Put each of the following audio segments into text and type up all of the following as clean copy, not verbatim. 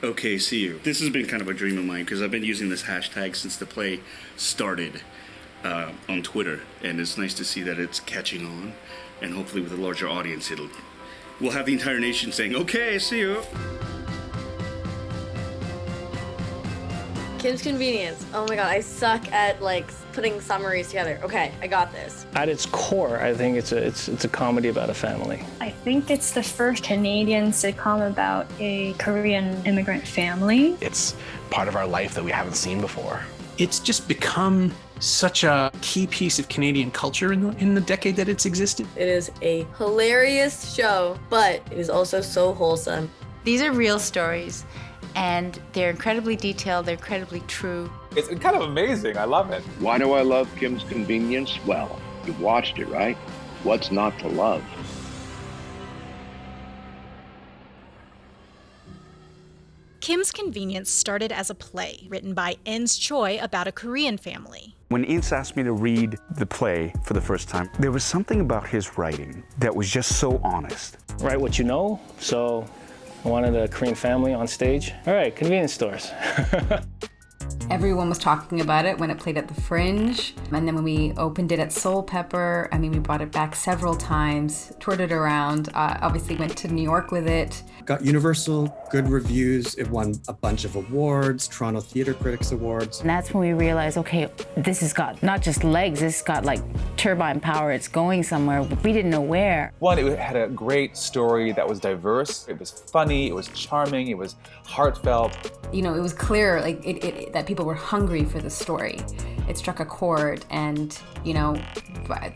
okseeyou. This has been kind of a dream of mine because I've been using this hashtag since the play started on Twitter, and it's nice to see that it's catching on, and hopefully with a larger audience, we'll have the entire nation saying, "Okay, see you." Kim's Convenience. Oh my god, I suck at like putting summaries together. Okay, I got this. At its core, I think it's a comedy about a family. I think it's the first Canadian sitcom about a Korean immigrant family. It's part of our life that we haven't seen before. It's just become such a key piece of Canadian culture in the decade that it's existed. It is a hilarious show, but it is also so wholesome. These are real stories, and they're incredibly detailed, they're incredibly true. It's kind of amazing. I love it. Why do I love Kim's Convenience? Well, you've watched it, right? What's not to love? Kim's Convenience started as a play written by Ins Choi about a Korean family. When Ins asked me to read the play for the first time, there was something about his writing that was just so honest. Write what you know, so I wanted a Korean family on stage. All right, convenience stores. Everyone was talking about it when it played at the Fringe. And then when we opened it at Soul Pepper, I mean, we brought it back several times, toured it around, obviously went to New York with it. Got universal good reviews. It won a bunch of awards, Toronto Theatre Critics Awards. And that's when we realized, okay, this has got not just legs, this has got like turbine power, it's going somewhere. We didn't know where. One, it had a great story that was diverse. It was funny, it was charming, it was heartfelt. You know, it was clear like that people were hungry for the story. It struck a chord, and you know,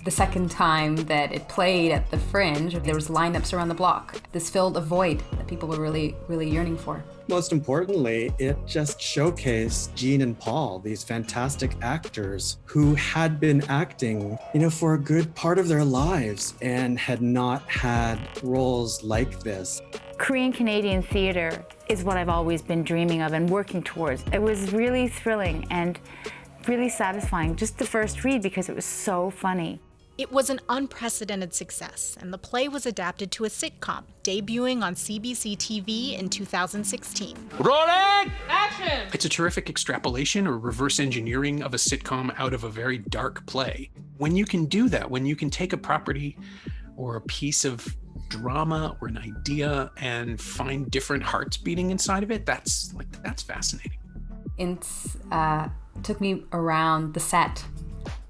the second time that it played at the Fringe, there was lineups around the block. This filled a void that people were really, really yearning for. Most importantly, it just showcased Jean and Paul, these fantastic actors who had been acting, you know, for a good part of their lives and had not had roles like this. Korean Canadian theater is what I've always been dreaming of and working towards. It was really thrilling and really satisfying, just the first read, because it was so funny. It was an unprecedented success, and the play was adapted to a sitcom, debuting on CBC TV in 2016. Rolling! Action! It's a terrific extrapolation or reverse engineering of a sitcom out of a very dark play. When you can do that, when you can take a property or a piece of drama or an idea and find different hearts beating inside of it, that's fascinating. Ins took me around the set,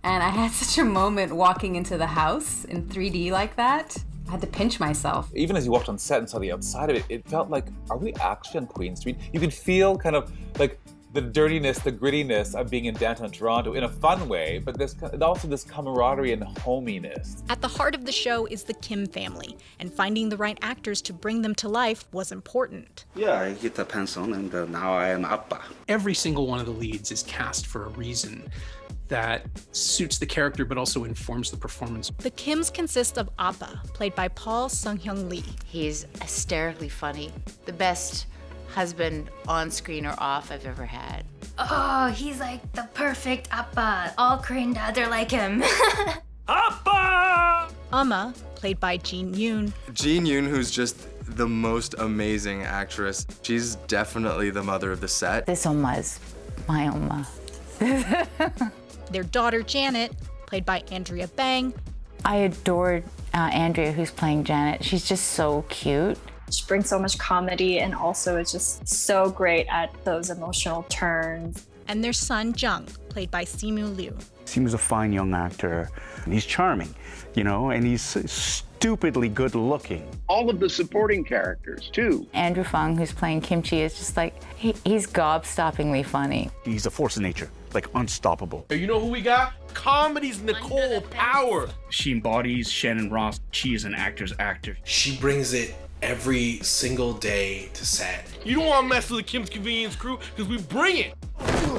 and I had such a moment walking into the house in 3D like that. I had to pinch myself. Even as you walked on set and saw the outside of it, it felt like, are we actually on Queen Street? You could feel kind of like the dirtiness, the grittiness of being in downtown Toronto in a fun way, but there's also this camaraderie and hominess. At the heart of the show is the Kim family, and finding the right actors to bring them to life was important. Yeah, I get the pencil, and now I am Appa. Every single one of the leads is cast for a reason that suits the character but also informs the performance. The Kims consist of Appa, played by Sun-Hyung Lee. He's hysterically funny. The best husband on screen or off I've ever had. Oh, he's like the perfect Appa. All Korean dads are like him. Appa! Umma, played by Yoon. Yoon, who's just the most amazing actress. She's definitely the mother of the set. This Umma is my Umma. Their daughter Janet, played by Andrea Bang. I adored Andrea, who's playing Janet. She's just so cute. She brings so much comedy and also is just so great at those emotional turns. And their son Jung, played by Simu Liu. Simu's a fine young actor, and he's charming, you know, and he's stupidly good looking. All of the supporting characters, too. Andrew Phung, who's playing Kimchee, is just like, he's gobstoppingly funny. He's a force of nature, like unstoppable. You know who we got? Comedy's Nicole Power. She embodies Shannon Ross. She is an actor's actor. She brings it every single day to set. You don't want to mess with the Kim's Convenience crew because we bring it.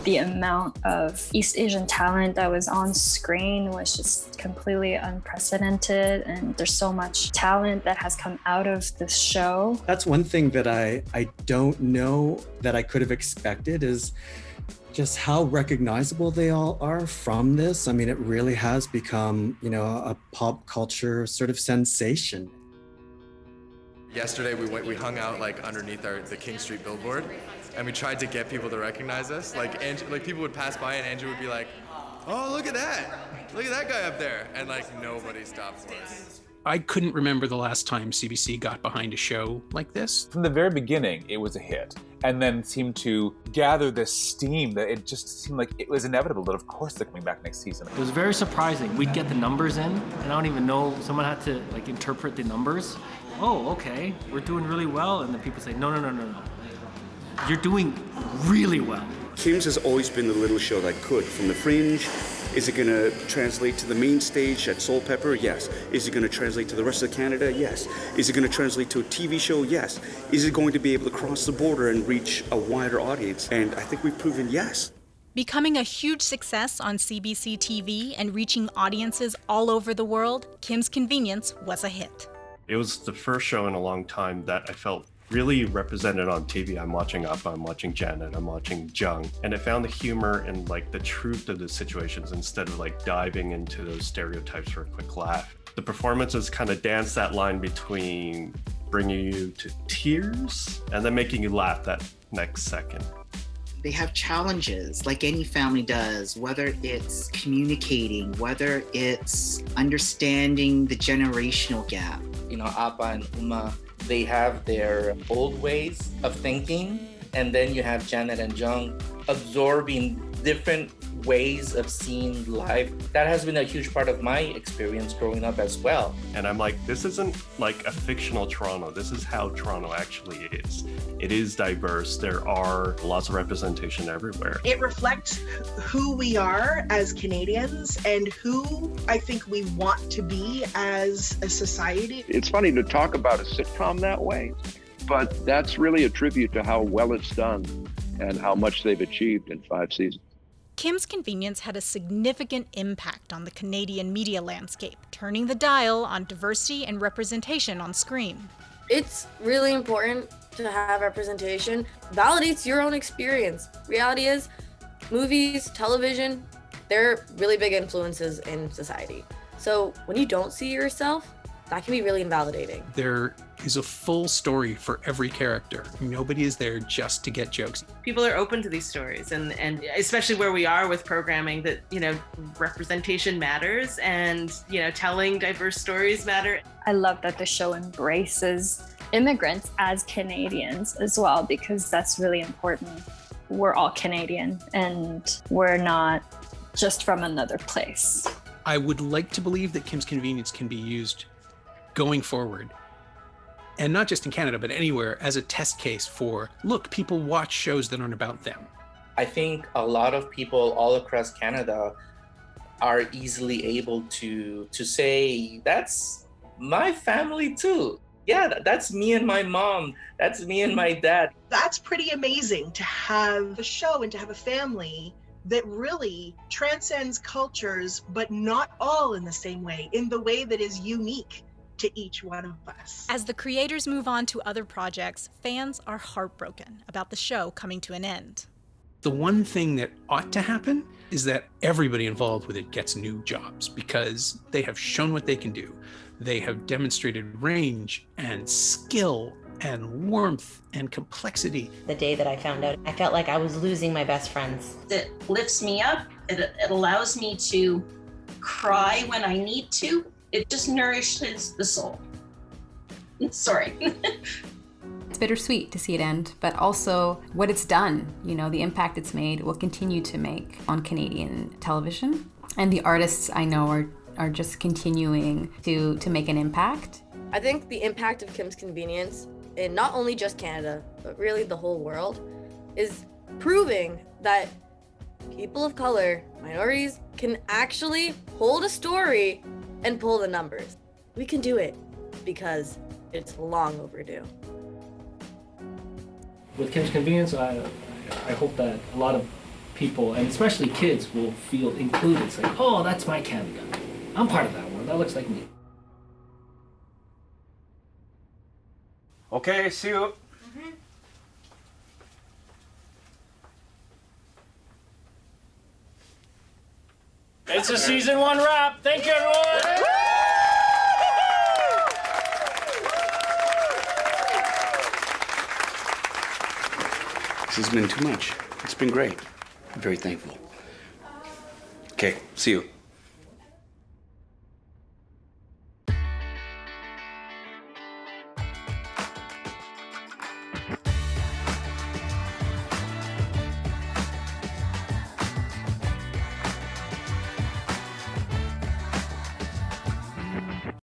The amount of East Asian talent that was on screen was just completely unprecedented, and there's so much talent that has come out of this show. That's one thing that I don't know that I could have expected is just how recognizable they all are from this. I mean, it really has become, you know, a pop culture sort of sensation. Yesterday we hung out like underneath the King Street billboard, and we tried to get people to recognize us. Like people would pass by and Andrew would be like, "Oh, look at that guy up there," and like nobody stopped for us. I couldn't remember the last time CBC got behind a show like this. From the very beginning, it was a hit, and then seemed to gather this steam that it just seemed like it was inevitable that of course they're coming back next season. It was very surprising. We'd get the numbers in, and I don't even know, someone had to like interpret the numbers. Oh, okay, we're doing really well, and then people say, no. You're doing really well. Kim's has always been the little show that could. From the fringe, is it gonna translate to the main stage at Soul Pepper? Yes. Is it gonna translate to the rest of Canada? Yes. Is it gonna translate to a TV show? Yes. Is it going to be able to cross the border and reach a wider audience? And I think we've proven yes. Becoming a huge success on CBC TV and reaching audiences all over the world, Kim's Convenience was a hit. It was the first show in a long time that I felt really represented on TV. I'm watching Appa, I'm watching Janet, I'm watching Jung, and I found the humor and like the truth of the situations instead of like diving into those stereotypes for a quick laugh. The performances kind of dance that line between bringing you to tears and then making you laugh that next second. They have challenges like any family does, whether it's communicating, whether it's understanding the generational gap. You know, Appa and Umma, they have their old ways of thinking, and then you have Janet and Jung absorbing different ways of seeing life. That has been a huge part of my experience growing up as well. And I'm like, this isn't like a fictional Toronto. This is how Toronto actually is. It is diverse. There are lots of representation everywhere. It reflects who we are as Canadians and who I think we want to be as a society. It's funny to talk about a sitcom that way, but that's really a tribute to how well it's done and how much they've achieved in 5 seasons. Kim's Convenience had a significant impact on the Canadian media landscape, turning the dial on diversity and representation on screen. It's really important to have representation. Validates your own experience. Reality is, movies, television, they're really big influences in society. So when you don't see yourself, that can be really invalidating. There is a full story for every character. Nobody is there just to get jokes. People are open to these stories, and especially where we are with programming, that, you know, representation matters, and, you know, telling diverse stories matter. I love that the show embraces immigrants as Canadians as well, because that's really important. We're all Canadian, and we're not just from another place. I would like to believe that Kim's Convenience can be used going forward, and not just in Canada, but anywhere, as a test case for, look, people watch shows that aren't about them. I think a lot of people all across Canada are easily able to say, that's my family too. Yeah, that's me and my mom. That's me and my dad. That's pretty amazing to have a show and to have a family that really transcends cultures, but not all in the same way, in the way that is unique to each one of us. As the creators move on to other projects, fans are heartbroken about the show coming to an end. The one thing that ought to happen is that everybody involved with it gets new jobs, because they have shown what they can do. They have demonstrated range and skill and warmth and complexity. The day that I found out, I felt like I was losing my best friends. It lifts me up. It allows me to cry when I need to. It just nourishes the soul. Sorry. It's bittersweet to see it end, but also what it's done, you know, the impact it's made, will continue to make on Canadian television. And the artists I know are just continuing to make an impact. I think the impact of Kim's Convenience in not only just Canada, but really the whole world, is proving that people of color, minorities, can actually hold a story and pull the numbers. We can do it because it's long overdue. With Kim's Convenience, I hope that a lot of people, and especially kids, will feel included. It's like, oh, that's my Canada. I'm part of that one. That looks like me. Okay, see you. It's a season 1 wrap. Thank you, everyone. This has been too much. It's been great. I'm very thankful. Okay, see you.